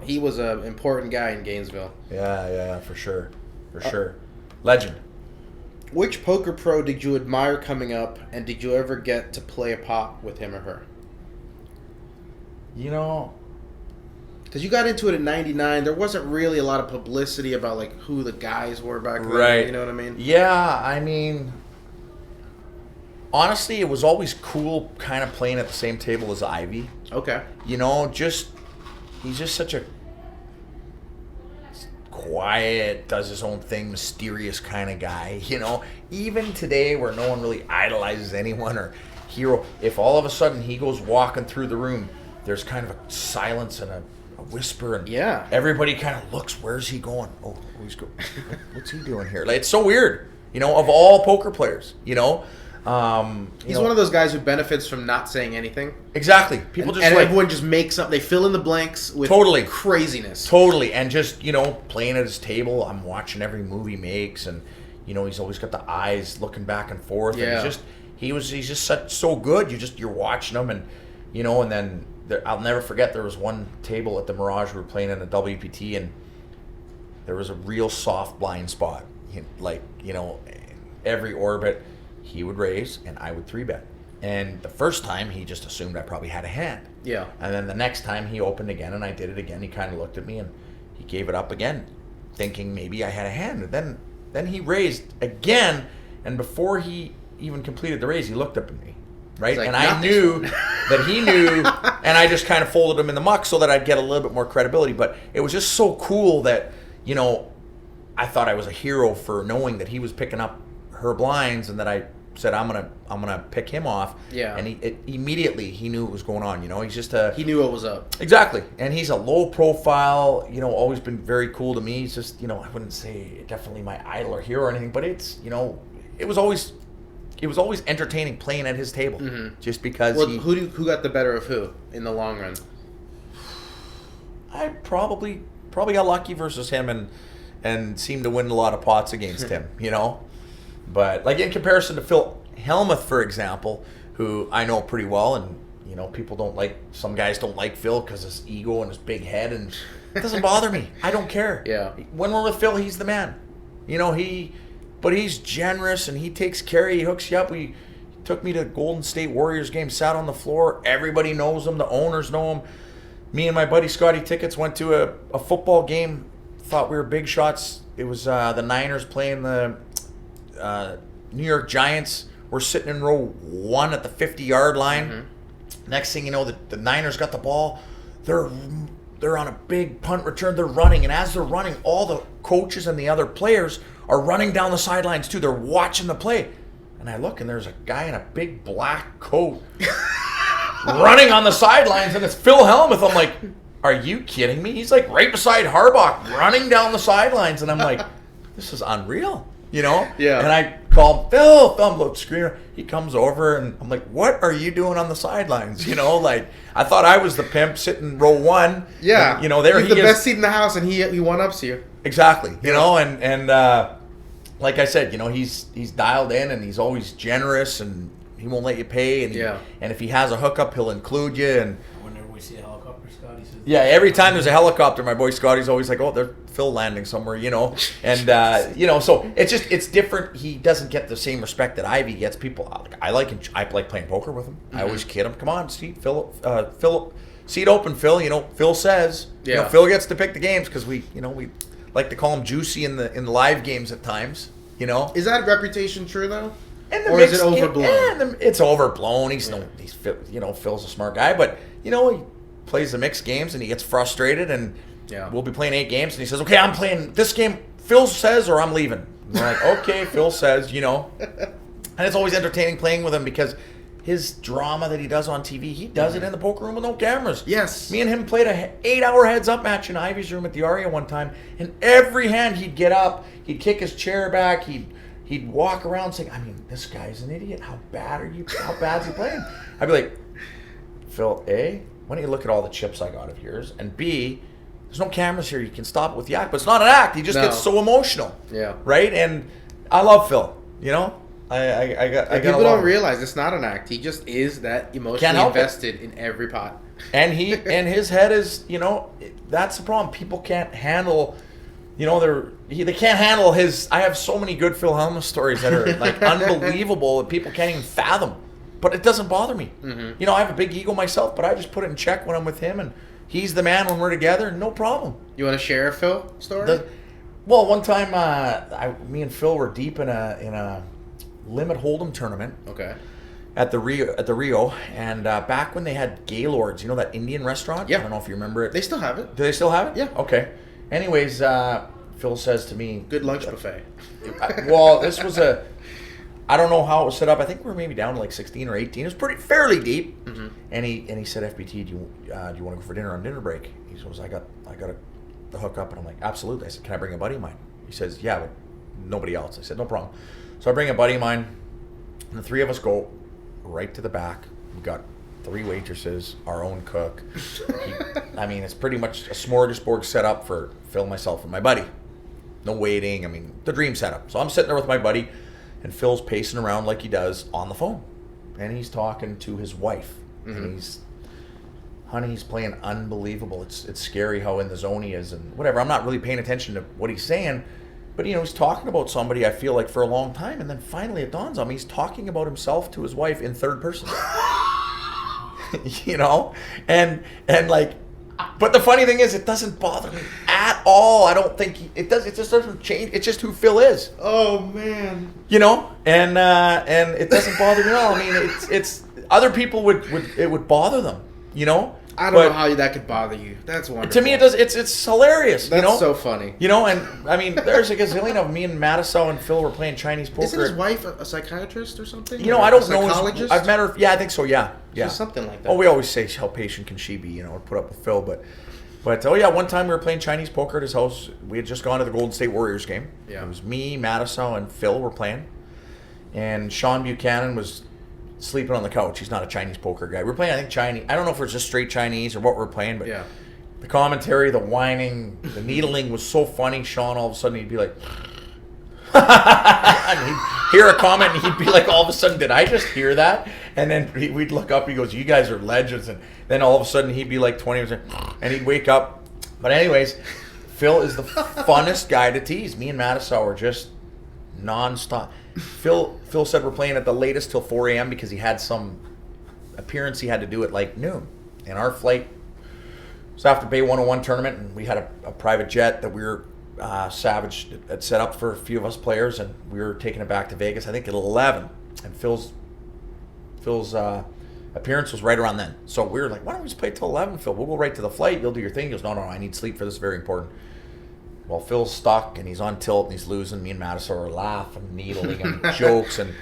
He was an important guy in Gainesville. Yeah, for sure. For sure. Legend. Which poker pro did you admire coming up, and did you ever get to play a pot with him or her? You know, because you got into it in '99, there wasn't really a lot of publicity about like who the guys were back then. right. You know what I mean? Yeah, I mean, honestly, it was always cool kind of playing at the same table as Ivey. Okay. You know, he's just such a quiet, does his own thing, mysterious kind of guy. You know, even today where no one really idolizes anyone or hero, if all of a sudden he goes walking through the room, there's kind of a silence and a whisper, and everybody kind of looks, where's he going? Oh, what's he doing here? Like, it's so weird, you know, of all poker players, you know. He's one of those guys who benefits from not saying anything. Exactly. People and, just and like, everyone just makes up. They fill in the blanks with craziness. Totally, and just, you know, playing at his table. I'm watching every move he makes, and you know, he's always got the eyes looking back and forth. Yeah. And he's just so good. You're watching him, and you know, and then I'll never forget. There was one table at the Mirage we were playing in a WPT, and there was a real soft blind spot. Like, you know, every orbit. He would raise, and I would 3-bet. And the first time, he just assumed I probably had a hand. Yeah. And then the next time, he opened again, and I did it again. He kind of looked at me, and he gave it up again, thinking maybe I had a hand. And then he raised again, and before he even completed the raise, he looked up at me, right? Like, and I knew that he knew, and I just kind of folded him in the muck so that I'd get a little bit more credibility. But it was just so cool that, you know, I thought I was a hero for knowing that he was picking up her blinds, and that I said I'm gonna pick him off. Yeah. And immediately he knew what was going on. You know, he's just he knew what was up. Exactly. And he's a low profile. You know, always been very cool to me. He's just, you know, I wouldn't say definitely my idol or hero or anything, but it's, you know, it was always entertaining playing at his table. Mm-hmm. Just because. Well, who got the better of who in the long run? I probably got lucky versus him and seemed to win a lot of pots against him. You know. But, like, in comparison to Phil Hellmuth, for example, who I know pretty well, and, you know, some guys don't like Phil because his ego and his big head, and it doesn't bother me. I don't care. Yeah. When we're with Phil, he's the man. You know, but he's generous, and he takes care of you. He hooks you up. He took me to Golden State Warriors game, sat on the floor. Everybody knows him. The owners know him. Me and my buddy Scotty Tickets went to a football game. Thought we were big shots. It was the Niners playing the New York Giants. Were sitting in row 1 at the 50-yard line. Mm-hmm. Next thing you know, the Niners got the ball. They're on a big punt return. They're running, and as they're running, all the coaches and the other players are running down the sidelines too. They're watching the play, and I look, and there's a guy in a big black coat running on the sidelines, and it's Phil Hellmuth. I'm like, are you kidding me? He's like right beside Harbaugh, running down the sidelines, and I'm like, this is unreal. You know? Yeah. And I call Phil, I'm screaming. He comes over, and I'm like, what are you doing on the sidelines? You know, like, I thought I was the pimp sitting row 1. Yeah. And, you know, there he's he the is. best seat in the house, and he one-ups you. Exactly. You know, and like I said, you know, he's dialed in, and he's always generous, and he won't let you pay. And and if he has a hookup, he'll include you. And whenever we see a helicopter, Scotty says, yeah, every time there's a helicopter, my boy Scotty's always like, oh, there's Phil landing somewhere, you know. And, you know, so it's different. He doesn't get the same respect that Ivey gets. People, I like playing poker with him. Mm-hmm. I always kid him. Come on, seat open, Phil. You know, Phil says. Yeah. You know, Phil gets to pick the games because we like to call him juicy in the live games at times, you know. Is that reputation true, though? Or is it overblown? It's overblown. Phil's a smart guy, but, you know, he plays the mixed games, and he gets frustrated, and we'll be playing 8 games, and he says, okay, I'm playing this game, Phil says, or I'm leaving. And we're like, okay, Phil says, you know. And it's always entertaining playing with him because his drama that he does on TV, he does it in the poker room with no cameras. Yes. Me and him played a 8-hour heads-up match in Ivey's room at the Aria one time, and every hand he'd get up, he'd kick his chair back, he'd he'd walk around saying, I mean, this guy's an idiot. How bad's he playing? I'd be like, Phil, A, why don't you look at all the chips I got of yours? And B, there's no cameras here. You can stop it with the act. But it's not an act. He just gets so emotional. Yeah. Right? And I love Phil, you know? I got people don't realize it's not an act. He just is that emotionally invested in every pot. And his head is, you know, that's the problem. People can't handle, you know, they can't handle his. I have so many good Phil Hellmuth stories that are like unbelievable that people can't even fathom. But it doesn't bother me. Mm-hmm. You know, I have a big ego myself, but I just put it in check when I'm with him, and he's the man when we're together. No problem. You want to share a Phil story? Well, one time, me and Phil were deep in a limit hold'em tournament. Okay. At the Rio, and back when they had Gaylord's, you know that Indian restaurant? Yeah. I don't know if you remember it. They still have it. Do they still have it? Yeah. Okay. Anyways, Phil says to me, good lunch buffet. Well, this was I don't know how it was set up. I think we were maybe down to like 16 or 18. It was fairly deep. Mm-hmm. And he said, FBT, do you want to go for dinner on dinner break? He says, I got the hook up, and I'm like, absolutely. I said, can I bring a buddy of mine? He says, yeah, but nobody else. I said, no problem. So I bring a buddy of mine, and the three of us go right to the back. We got 3 waitresses, our own cook. I mean, it's pretty much a smorgasbord set up for Phil, myself, and my buddy. No waiting. I mean, the dream setup. So I'm sitting there with my buddy, and Phil's pacing around like he does on the phone. And he's talking to his wife. Mm-hmm. And he's playing unbelievable. It's scary how in the zone he is and whatever. I'm not really paying attention to what he's saying. But, you know, he's talking about somebody, I feel like, for a long time. And then finally it dawns on me, he's talking about himself to his wife in third person. You know? And like, but the funny thing is, it doesn't bother me at all. I don't think it does. It just doesn't change. It's just who Phil is. Oh, man. You know? And it doesn't bother me at all. I mean, it's other people would bother them, you know? I don't know how that could bother you. That's wonderful. To me, it does. It's hilarious. That's you know? so funny. You know, and I mean, there's a gazillion of me and Mattisau and Phil were playing Chinese poker. Isn't his wife a psychiatrist or something? You know, I don't know. Psychologist? I've met her. Yeah, I think so. Yeah. She's something like that. Oh, we always say how patient can she be? You know, or put up with Phil, but oh yeah, one time we were playing Chinese poker at his house. We had just gone to the Golden State Warriors game. Yeah. It was me, Mattisau, and Phil were playing, and Sean Buchanan was sleeping on the couch. He's not a Chinese poker guy. We're playing, I think, Chinese. I don't know if it was just straight Chinese or what we're playing, but yeah. The commentary, the whining, the needling was so funny. Sean, all of a sudden, he'd be like, and he'd hear a comment, and he'd be like, all of a sudden, did I just hear that? And then we'd look up, he goes, you guys are legends. And then all of a sudden, he'd be like 20%, and he'd wake up. But anyways, Phil is the funnest guy to tease. Me and Mattisau are just nonstop. Phil said we're playing at the latest till 4 a.m. because he had some appearance he had to do at like noon. And our flight was after Bay 101 tournament, and we had a private jet that we were Savage had set up for a few of us players, and we were taking it back to Vegas, I think at 11. And Phil's appearance was right around then. So we were like, why don't we just play till 11, Phil? We'll go right to the flight. You'll do your thing. He goes, no, I need sleep for this. Very important. Well, Phil's stuck, and he's on tilt, and he's losing. Me and Mattisau are laughing, needling, and jokes, and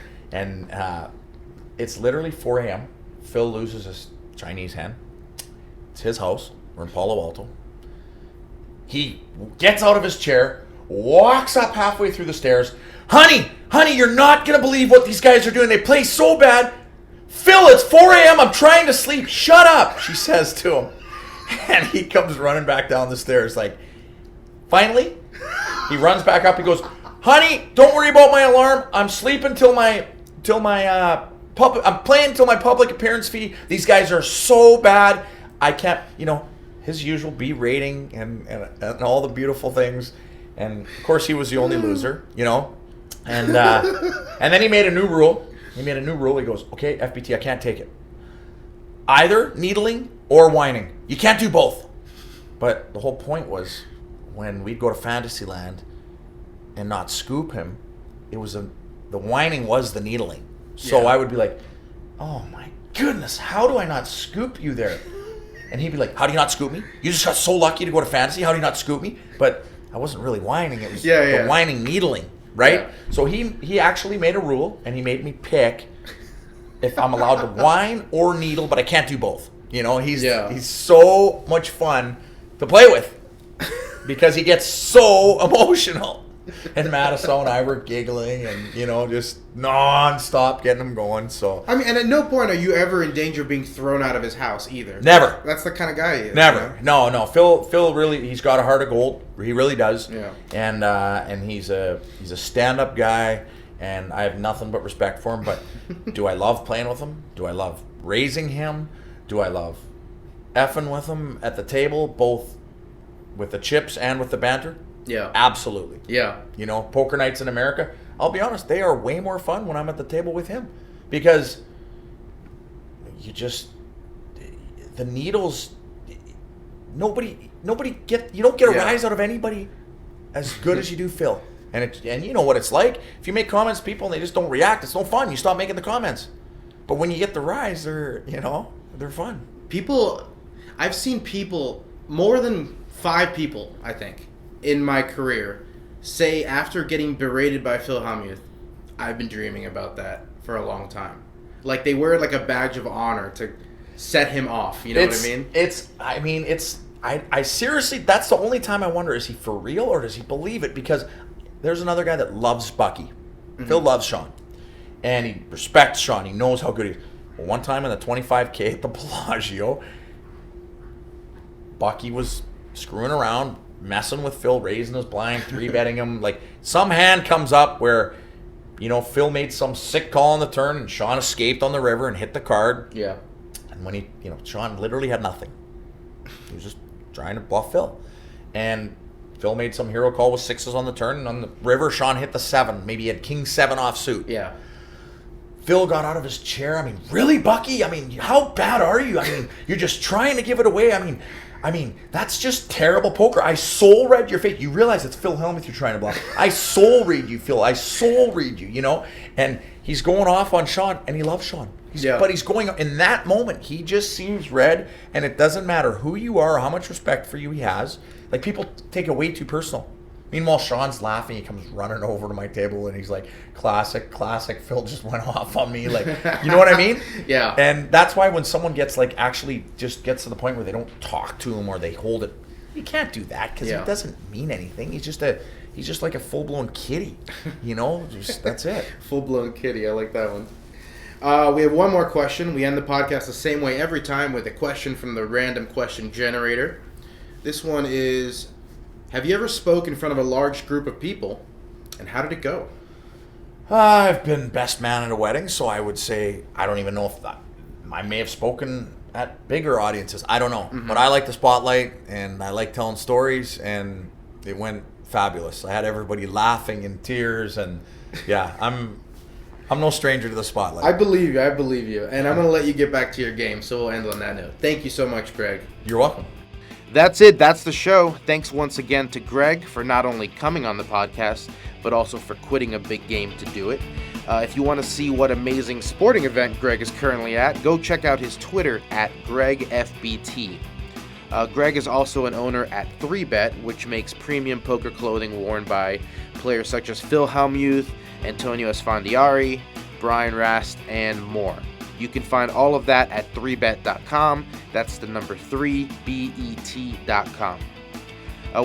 it's literally 4 a.m. Phil loses his Chinese hen. It's his house. We're in Palo Alto. He gets out of his chair, walks up halfway through the stairs. Honey, you're not going to believe what these guys are doing. They play so bad. Phil, it's 4 a.m. I'm trying to sleep. Shut up, she says to him. And he comes running back down the stairs like, finally, he runs back up. He goes, honey, don't worry about my alarm. I'm sleeping till my I'm playing till my public appearance fee. These guys are so bad. I can't, you know, his usual B rating and all the beautiful things. And of course, he was the only loser, you know. And then he made a new rule. He goes, okay, FBT, I can't take it. Either needling or whining. You can't do both. But the whole point was, when we'd go to Fantasyland and not scoop him, it was the whining was the needling. So I would be like, oh my goodness, how do I not scoop you there? And he'd be like, how do you not scoop me? You just got so lucky to go to Fantasy. How do you not scoop me? But I wasn't really whining. It was the whining needling, right? Yeah. So he actually made a rule, and he made me pick if I'm allowed to whine or needle, but I can't do both. You know, he's so much fun to play with because he gets so emotional. and Madison and I were giggling and, just non-stop getting him going. So I mean, and at no point are you ever in danger of being thrown out of his house either. Never. That's the kind of guy he is. Never. No. Phil really, he's got a heart of gold. He really does. Yeah. And he's a stand-up guy, and I have nothing but respect for him. But do I love playing with him? Do I love raising him? Do I love effing with him at the table, both with the chips and with the banter? Yeah. Absolutely. Yeah. Poker nights in America, I'll be honest, they are way more fun when I'm at the table with him, because the needles, you don't get a rise out of anybody as good as you do Phil. And you know what it's like. If you make comments to people and they just don't react, it's no fun. You stop making the comments. But when you get the rise, they're fun. I've seen people, more than 5 people, I think, in my career, say after getting berated by Phil Hellmuth, I've been dreaming about that for a long time. Like, they wear it like a badge of honor to set him off. You know what I mean? I seriously, that's the only time I wonder, is he for real or does he believe it? Because there's another guy that loves Bucky. Mm-hmm. Phil loves Sean. And he respects Sean. He knows how good he is. Well, one time in the 25K at the Bellagio, Bucky was screwing around, messing with Phil, raising his blind, 3-betting him. Like, some hand comes up where, Phil made some sick call on the turn and Sean escaped on the river and hit the card. Yeah. And when Sean literally had nothing. He was just trying to bluff Phil. And Phil made some hero call with 6s on the turn, and on the river, Sean hit the 7. Maybe he had king 7 offsuit. Yeah. Phil got out of his chair. I mean, really, Bucky? I mean, how bad are you? I mean, you're just trying to give it away. I mean, that's just terrible poker. I soul read your face. You realize it's Phil Hellmuth you're trying to bluff. I soul read you, Phil. I soul read you, And he's going off on Sean, and he loves Sean. But he's going, in that moment, he just seems red, and it doesn't matter who you are or how much respect for you he has. Like, people take it way too personal. Meanwhile, Sean's laughing. He comes running over to my table, and he's like, classic, Phil just went off on me. Like, you know what I mean? Yeah. And that's why when someone gets, actually just gets to the point where they don't talk to him or they hold it, you can't do that because he doesn't mean anything. He's just like a full-blown kitty, that's it. Full-blown kitty. I like that one. We have one more question. We end the podcast the same way every time, with a question from the random question generator. This one is, have you ever spoken in front of a large group of people, and how did it go? I've been best man at a wedding, so I would say, I don't even know if I may have spoken at bigger audiences. I don't know. Mm-hmm. But I like the spotlight, and I like telling stories, and it went fabulous. I had everybody laughing in tears, and yeah, I'm no stranger to the spotlight. I believe you. And I'm going to let you get back to your game, so we'll end on that note. Thank you so much, Greg. You're welcome. That's it. That's the show. Thanks once again to Greg for not only coming on the podcast, but also for quitting a big game to do it. If you want to see what amazing sporting event Greg is currently at, go check out his Twitter at GregFBT. Greg is also an owner at 3Bet, which makes premium poker clothing worn by players such as Phil Hellmuth, Antonio Esfandiari, Brian Rast, and more. You can find all of that at 3bet.com. That's the number 3bet.com.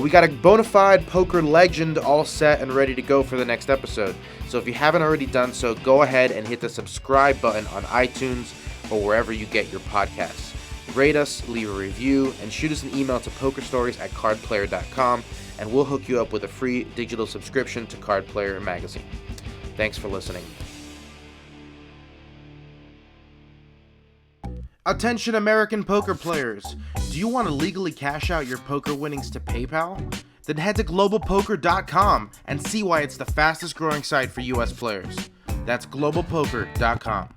We got a bona fide poker legend all set and ready to go for the next episode. So if you haven't already done so, go ahead and hit the subscribe button on iTunes or wherever you get your podcasts. Rate us, leave a review, and shoot us an email to pokerstories@cardplayer.com, and we'll hook you up with a free digital subscription to Card Player magazine. Thanks for listening. Attention American poker players! Do you want to legally cash out your poker winnings to PayPal? Then head to globalpoker.com and see why it's the fastest growing site for US players. That's globalpoker.com.